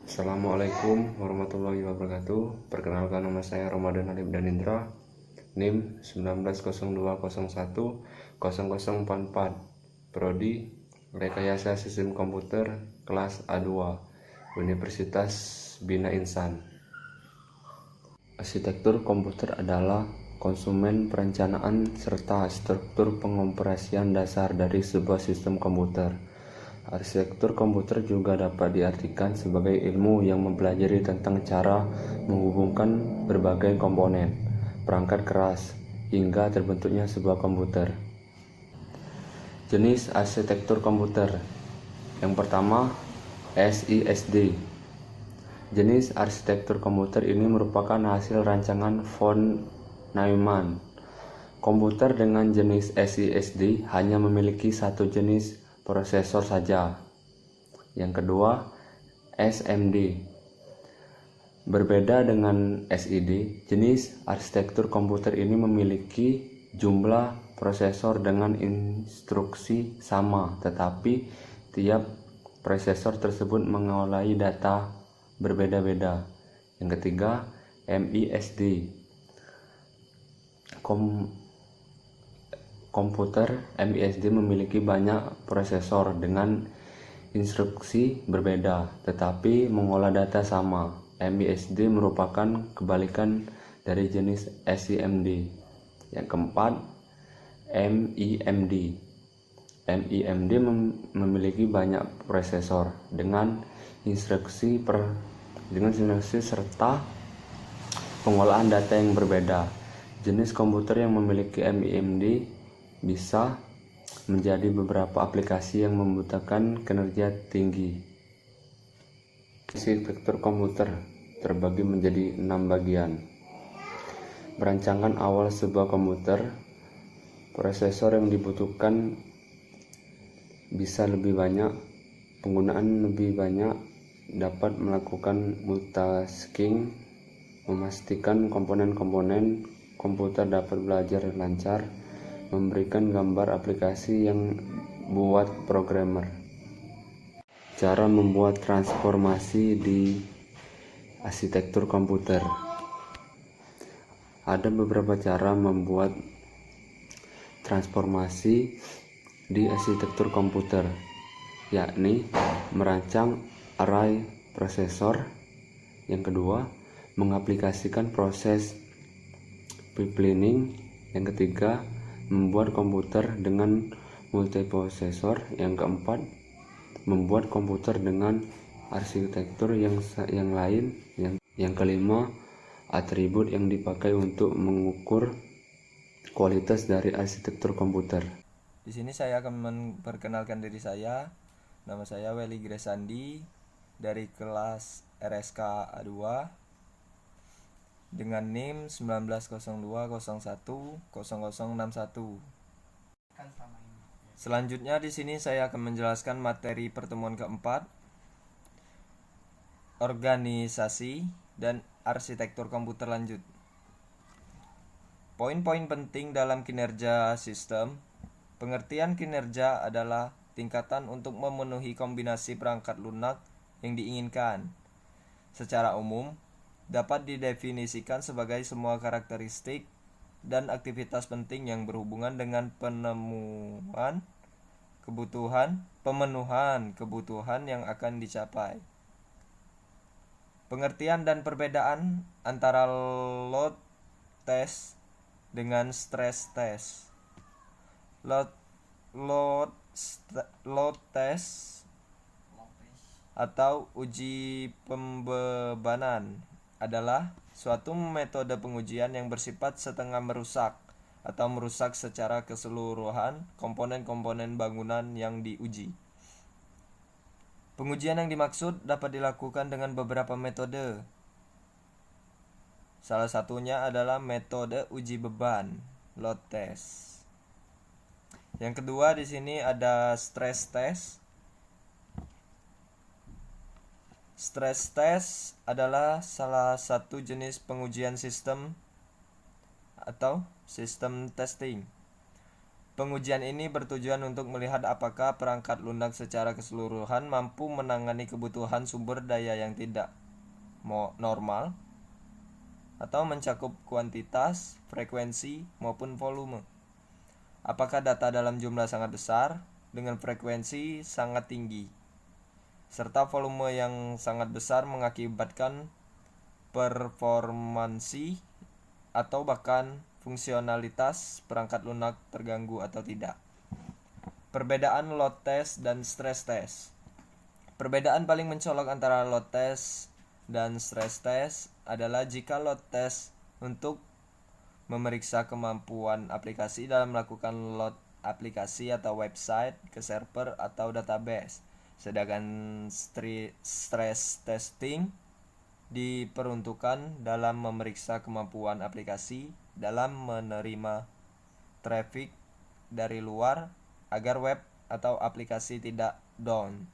Assalamualaikum warahmatullahi wabarakatuh. Perkenalkan, nama saya Ramadan Alif Danindra, NIM 1902010044, Prodi Rekayasa Sistem Komputer, kelas A2, Universitas Bina Insan. Arsitektur komputer adalah konsumen perencanaan serta struktur pengoperasian dasar dari sebuah sistem komputer. Arsitektur komputer juga dapat diartikan sebagai ilmu yang mempelajari tentang cara menghubungkan berbagai komponen perangkat keras hingga terbentuknya sebuah komputer. Jenis arsitektur komputer. Yang pertama, SISD. Jenis arsitektur komputer ini merupakan hasil rancangan von Neumann. Komputer dengan jenis SISD hanya memiliki satu jenis prosesor saja. Yang kedua, SMD. Berbeda dengan SID, jenis arsitektur komputer ini memiliki jumlah prosesor dengan instruksi sama, tetapi tiap prosesor tersebut mengolahi data berbeda-beda. Yang ketiga, MISD. Komputer MISD memiliki banyak prosesor dengan instruksi berbeda, tetapi mengolah data sama. MISD merupakan kebalikan dari jenis SIMD. Yang keempat, MIMD. MIMD memiliki banyak prosesor dengan instruksi serta pengolahan data yang berbeda. Jenis komputer yang memiliki MIMD bisa menjadi beberapa aplikasi yang membutuhkan kinerja tinggi. Arsitektur komputer terbagi menjadi 6 bagian. Perancangan awal sebuah komputer. Prosesor yang dibutuhkan bisa lebih banyak, penggunaan lebih banyak, dapat melakukan multitasking, memastikan komponen-komponen komputer dapat belajar lancar, memberikan gambar aplikasi yang buat programmer. Cara membuat transformasi di arsitektur komputer. Ada beberapa cara membuat transformasi di arsitektur komputer, yakni merancang array prosesor. Yang kedua, mengaplikasikan proses pipelining. Yang ketiga, membuat komputer dengan multiprosesor. Yang keempat, membuat komputer dengan arsitektur yang lain. Yang kelima, atribut yang dipakai untuk mengukur kualitas dari arsitektur komputer. Di sini saya akan memperkenalkan diri saya. Nama saya Welly Gresandi dari kelas RSK A2 dengan NIM 1902010061. Selanjutnya di sini saya akan menjelaskan materi pertemuan keempat, organisasi dan arsitektur komputer lanjut. Poin-poin penting dalam kinerja sistem. Pengertian kinerja adalah tingkatan untuk memenuhi kombinasi perangkat lunak yang diinginkan. Secara umum, dapat didefinisikan sebagai semua karakteristik dan aktivitas penting yang berhubungan dengan pemenuhan kebutuhan yang akan dicapai. Pengertian dan perbedaan antara load test dengan stress test. Load test atau uji pembebanan adalah suatu metode pengujian yang bersifat setengah merusak atau merusak secara keseluruhan komponen-komponen bangunan yang diuji. Pengujian yang dimaksud dapat dilakukan dengan beberapa metode. Salah satunya adalah metode uji beban, load test. Yang kedua di sini ada stress test. Stress test adalah salah satu jenis pengujian sistem atau sistem testing. Pengujian ini bertujuan untuk melihat apakah perangkat lunak secara keseluruhan mampu menangani kebutuhan sumber daya yang tidak normal atau mencakup kuantitas, frekuensi, maupun volume. Apakah data dalam jumlah sangat besar dengan frekuensi sangat tinggi serta volume yang sangat besar mengakibatkan performansi atau bahkan fungsionalitas perangkat lunak terganggu atau tidak. Perbedaan load test dan stress test. Perbedaan paling mencolok antara load test dan stress test adalah jika load test untuk memeriksa kemampuan aplikasi dalam melakukan load aplikasi atau website ke server atau database. Sedangkan stress testing diperuntukkan dalam memeriksa kemampuan aplikasi dalam menerima traffic dari luar agar web atau aplikasi tidak down.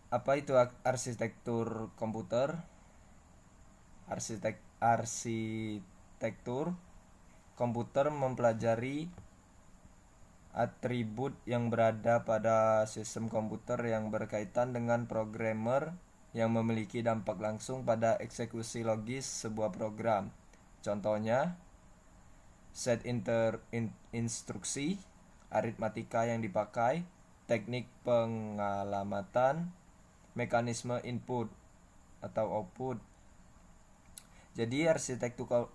Apa itu arsitektur komputer? Arsitektur komputer mempelajari atribut yang berada pada sistem komputer yang berkaitan dengan programmer yang memiliki dampak langsung pada eksekusi logis sebuah program. Contohnya, set instruksi, aritmatika yang dipakai, teknik pengalamatan, mekanisme input atau output. Jadi arsitektur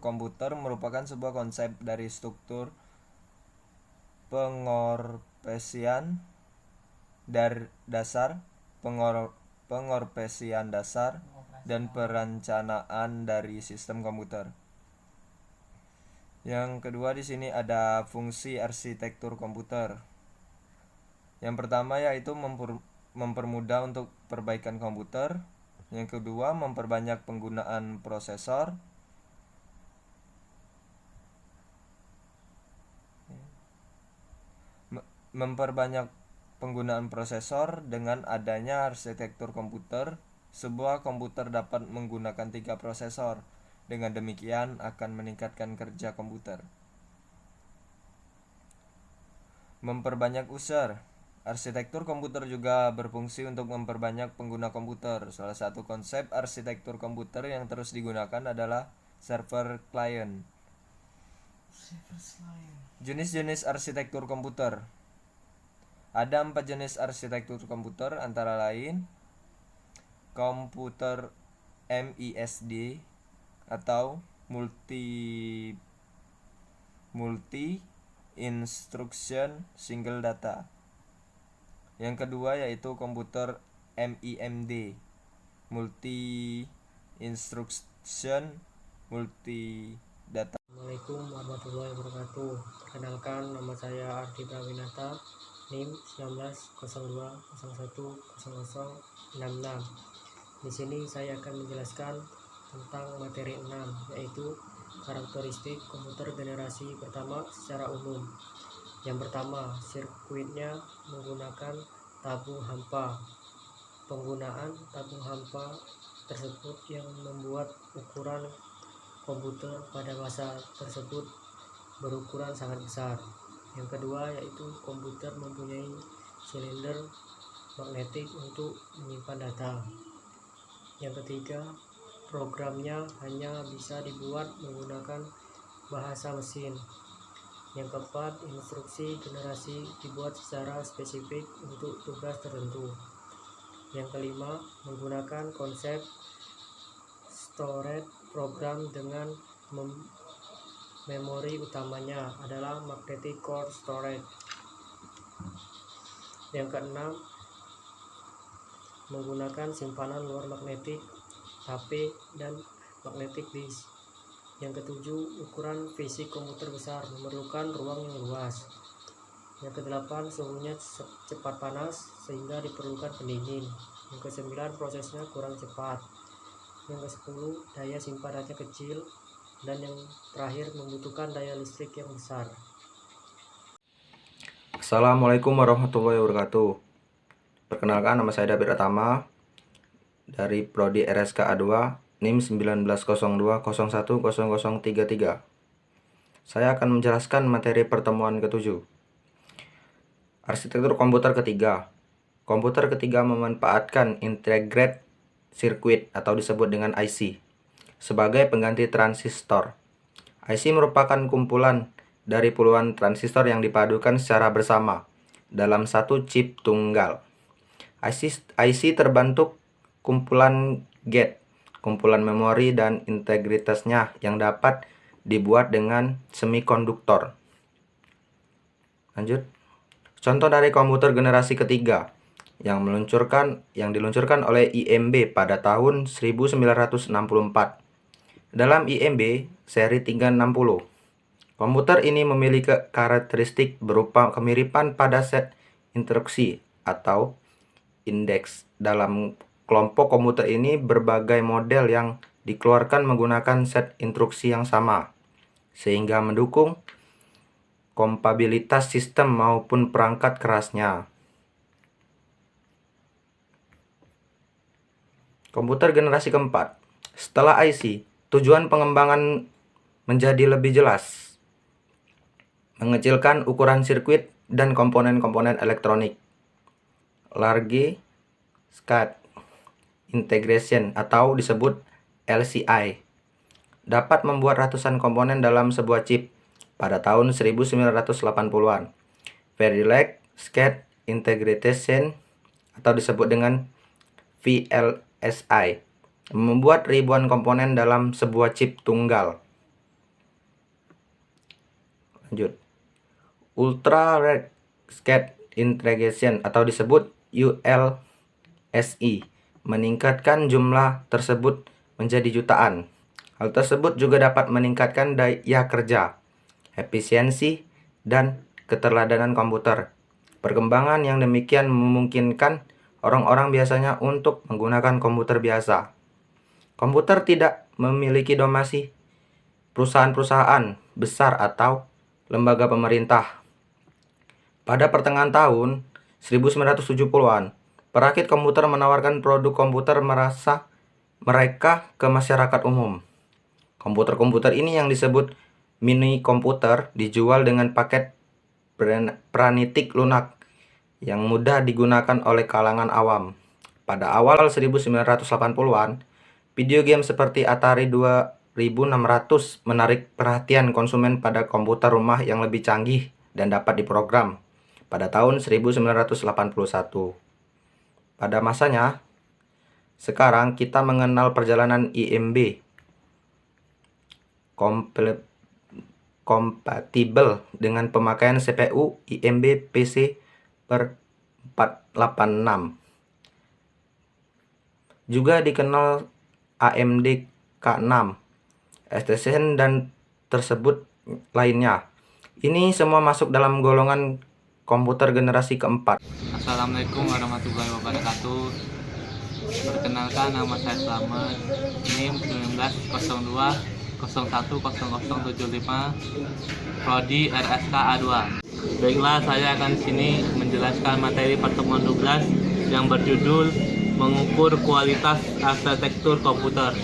komputer merupakan sebuah konsep dari struktur pengorpesian dasar, pengorpesian dasar dan perencanaan dari sistem komputer. Yang kedua di sini ada fungsi arsitektur komputer. Yang pertama yaitu mempermudah untuk perbaikan komputer. Yang kedua, memperbanyak penggunaan prosesor. Memperbanyak penggunaan prosesor. Dengan adanya arsitektur komputer, sebuah komputer dapat menggunakan 3 prosesor. Dengan demikian akan meningkatkan kerja komputer. Memperbanyak user. Arsitektur komputer juga berfungsi untuk memperbanyak pengguna komputer. Salah satu konsep arsitektur komputer yang terus digunakan adalah server client. Jenis-jenis arsitektur komputer. Ada 4 jenis arsitektur komputer, antara lain komputer MISD atau multi instruction single data. Yang kedua yaitu komputer MIMD, multi instruction multi data. Assalamualaikum warahmatullahi wabarakatuh. Perkenalkan, nama saya Ardi Prawinata, NIM 1902010066. Di sini saya akan menjelaskan tentang materi 6, yaitu karakteristik komputer generasi pertama secara umum. Yang pertama, sirkuitnya menggunakan tabung hampa. Penggunaan tabung hampa tersebut yang membuat ukuran komputer pada masa tersebut berukuran sangat besar. Yang kedua yaitu komputer mempunyai silinder magnetik untuk menyimpan data. Yang ketiga, programnya hanya bisa dibuat menggunakan bahasa mesin. Yang keempat, instruksi generasi dibuat secara spesifik untuk tugas tertentu. Yang kelima, menggunakan konsep storage program dengan memori utamanya adalah magnetic core storage. Yang keenam, menggunakan simpanan luar magnetik HP dan magnetic disk. Yang ketujuh, ukuran fisik komputer besar memerlukan ruang yang luas. Yang kedelapan, suhunya cepat panas sehingga diperlukan pendingin. Yang kesembilan, prosesnya kurang cepat. Yang ke-10, daya simpanannya kecil. Dan yang terakhir, membutuhkan daya listrik yang besar. Assalamualaikum warahmatullahi wabarakatuh. Perkenalkan, nama saya David Atama dari Prodi RSK A2 NIM 1902010033. Saya akan menjelaskan materi pertemuan ke-7. Arsitektur komputer ketiga. Komputer ketiga memanfaatkan integrated circuit atau disebut dengan IC sebagai pengganti transistor. IC merupakan kumpulan dari puluhan transistor yang dipadukan secara bersama dalam satu chip tunggal. IC terbentuk kumpulan gate, kumpulan memori, dan integritasnya yang dapat dibuat dengan semikonduktor. Lanjut. Contoh dari komputer generasi ketiga yang diluncurkan oleh IMB pada tahun 1964. Dalam IMB seri 360, komputer ini memiliki karakteristik berupa kemiripan pada set instruksi atau indeks. Dalam kelompok komputer ini berbagai model yang dikeluarkan menggunakan set instruksi yang sama, sehingga mendukung kompatibilitas sistem maupun perangkat kerasnya. Komputer generasi keempat. Setelah IC, tujuan pengembangan menjadi lebih jelas, mengecilkan ukuran sirkuit dan komponen-komponen elektronik. Large Scale Integration atau disebut LCI dapat membuat ratusan komponen dalam sebuah chip pada tahun 1980-an. Very Large Scale Integration atau disebut dengan VLSI membuat ribuan komponen dalam sebuah chip tunggal. Lanjut. Ultra Large Scale Integration atau disebut ULSI meningkatkan jumlah tersebut menjadi jutaan. Hal tersut juga dapat meningkatkan daya kerja, efisiensi, dan keteladanan komputer. Perkembangan yang demikian memungkinkan orang-orang biasanya untuk menggunakan komputer biasa. Komputer tidak memiliki dominasi perusahaan-perusahaan besar atau lembaga pemerintah. Pada pertengahan tahun 1970-an, perakit komputer menawarkan produk komputer mereka ke masyarakat umum. Komputer-komputer ini yang disebut mini komputer dijual dengan paket pranitik lunak yang mudah digunakan oleh kalangan awam. Pada awal 1980-an, video game seperti Atari 2600 menarik perhatian konsumen pada komputer rumah yang lebih canggih dan dapat diprogram pada tahun 1981. Pada masanya, sekarang kita mengenal perjalanan IMB kompatibel dengan pemakaian CPU IMB PC per 486. Juga dikenal AMD K6, STCN, dan tersebut lainnya. Ini semua masuk dalam golongan komputer generasi keempat. Assalamualaikum warahmatullahi wabarakatuh. Perkenalkan, nama saya Slamet, NIM 1902 010075, Prodi RSK A2. Baiklah, saya akan di sini menjelaskan materi pertemuan 12 yang berjudul mengukur kualitas arsitektur komputer.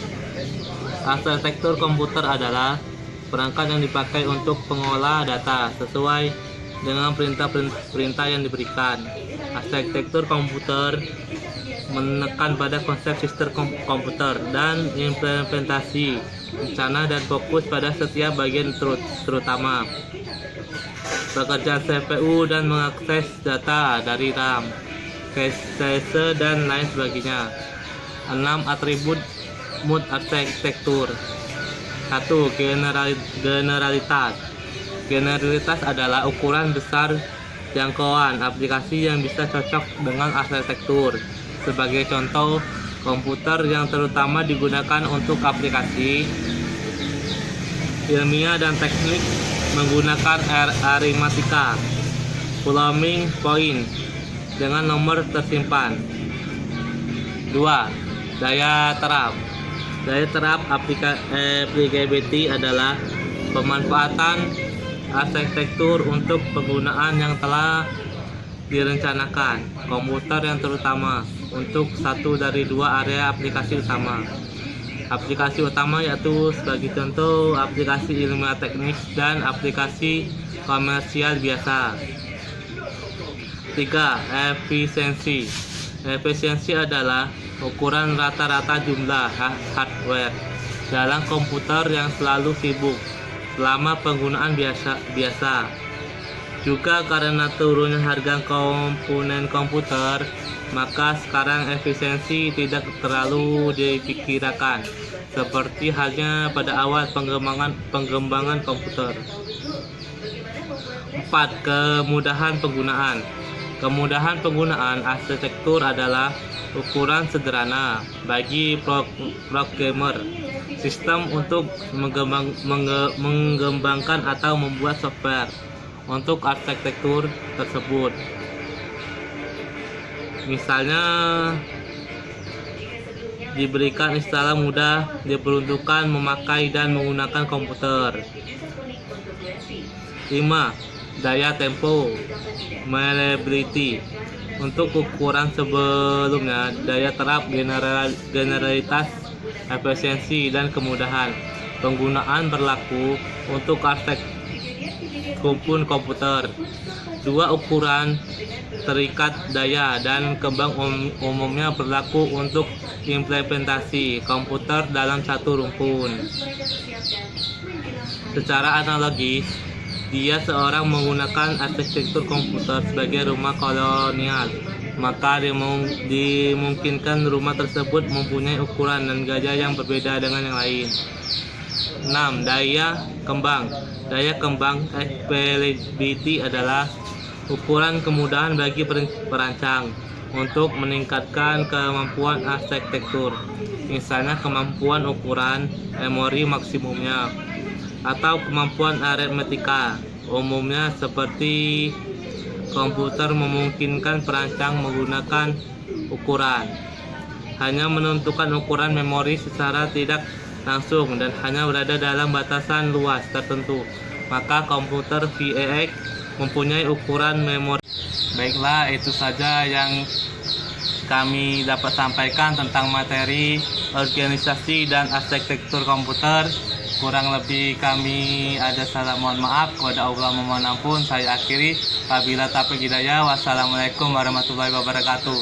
Arsitektur komputer adalah perangkat yang dipakai untuk pengolah data sesuai dengan perintah-perintah yang diberikan. Arsitektur komputer menekan pada konsep sistem komputer dan implementasi rencana dan fokus pada setiap bagian terutama pekerjaan CPU dan mengakses data dari RAM, cache, dan lain sebagainya. 6 atribut mood arsitektur. 1. Generalitas. Generalitas adalah ukuran besar jangkauan aplikasi yang bisa cocok dengan arsitektur. Sebagai contoh, komputer yang terutama digunakan untuk aplikasi ilmiah dan teknik menggunakan aritmatika, floating point dengan nomor tersimpan. 2. Daya terap. Daya terap applicability adalah pemanfaatan arsitektur untuk penggunaan yang telah direncanakan komputer yang terutama untuk satu dari dua area aplikasi utama. Aplikasi utama yaitu sebagai contoh aplikasi ilmiah teknis dan aplikasi komersial biasa. 3. Efisiensi. Efisiensi adalah ukuran rata-rata jumlah hardware dalam komputer yang selalu sibuk selama penggunaan biasa. Juga karena turunnya harga komponen komputer, maka sekarang efisiensi tidak terlalu dipikirkan seperti halnya pada awal pengembangan komputer. 4. Kemudahan penggunaan. Kemudahan penggunaan arsitektur adalah ukuran sederhana bagi programmer sistem untuk mengembangkan atau membuat software untuk arsitektur tersebut. Misalnya diberikan istilah mudah diperuntukkan memakai dan menggunakan komputer. 5. Daya tempo reliability. Untuk ukuran sebelumnya, daya terap, generalitas, efisiensi, dan kemudahan penggunaan berlaku untuk arsitektur maupun komputer. 2. Ukuran terikat daya dan kembang umumnya berlaku untuk implementasi komputer dalam satu rumpun. Secara analogis, dia seorang menggunakan arsitektur komputer sebagai rumah kolonial, maka dimungkinkan rumah tersebut mempunyai ukuran dan gaya yang berbeda dengan yang lain. 6. Daya kembang. Daya kembang availability adalah ukuran kemudahan bagi perancang untuk meningkatkan kemampuan arsitektur, misalnya kemampuan ukuran memori maksimumnya atau kemampuan aritmetika. Umumnya seperti komputer memungkinkan perancang menggunakan ukuran, hanya menentukan ukuran memori secara tidak langsung dan hanya berada dalam batasan luas tertentu, maka komputer VAX mempunyai ukuran memori. Baiklah, itu saja yang kami dapat sampaikan tentang materi organisasi dan arsitektur komputer. Kurang lebih kami ada salah, mohon maaf. Kepada Allah memohon ampun. Saya akhiri. Wabillahi taufiq hidayah. Wassalamualaikum warahmatullahi wabarakatuh.